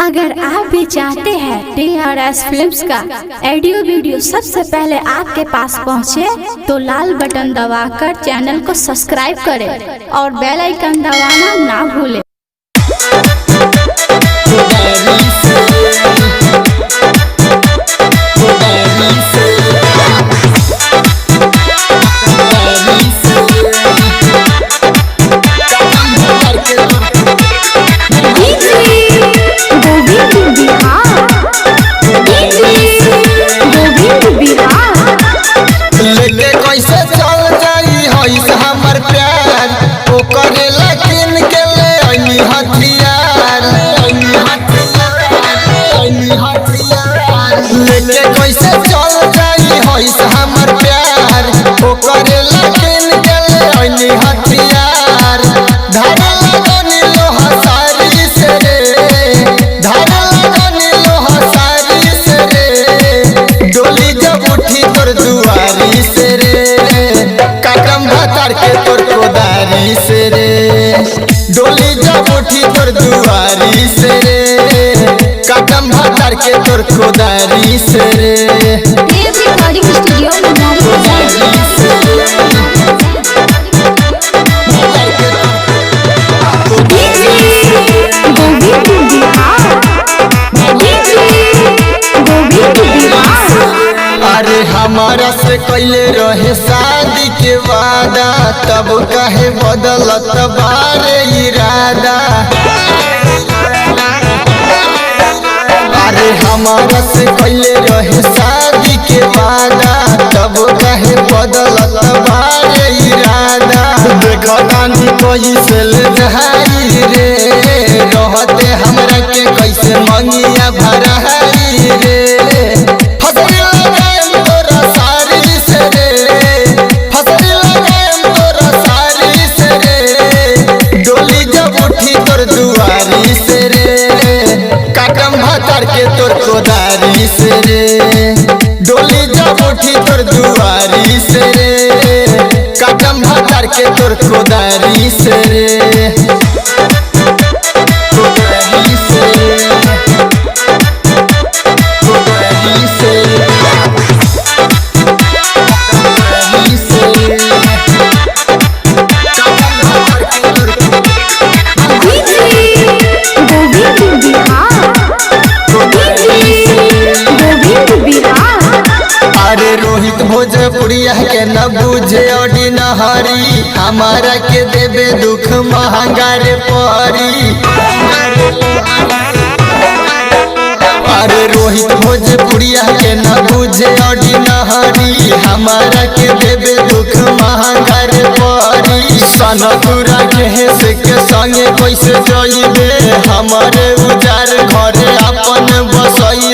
अगर आप भी चाहते हैं TRS फिल्म्स का ऑडियो वीडियो सबसे पहले आपके पास पहुंचे, तो लाल बटन दबाकर चैनल को सब्सक्राइब करें और बेल आइकन दबाना ना भूलें। लेके कैसे चल जाई होइस हमर प्यार, ओ करेला किन के ले आईनी हथियार। लेके कैसे चल जाई होइस हमर प्यार, ओ करेला किन के ले आईनी हथियार। धार लगनी लोहा सारी से रे, धार लगनी लोहा सारी से रे। डोली जब उठी तोर दुआरी से रे, काटम भातार के तोर कोदारी से रे। डोली जब उठी तोर दुआरी से रे, काटम भातार के तोर कोदारी से रे। रिकॉर्डिंग स्टूडियो अरे हमारा से कैले रहे शादी के वादा, तब काहे बदलत बारे इरादा। अरे हमारा से कैले रहे शादी के वादा, तब काहे बदलत बारे इरादा। देखो नानी कैसे ले जाई रे, रहते हमरा के कैसे मंगिया भराई रे। दुआरी से रे, काटम भातार के तोर कोदारी से रे। डोली जब उठी तोर दुआरी से रे, काटम भातार के तोर कोदारी से रे। कोदारी से कोदारी से कोदारी से अरे रोहित भोजपुरिया के न बुझे ओडी नहरी, हमारा के देवे दुख महंगा रे परी। अरे रोहित भोजपुरिया के न बुझे ओडी नहरी, हमारा के देवे दुख महंगा रे परी। सनतुरा के संगे कैसे जइबे, हमारे उजार घरे अपन बसई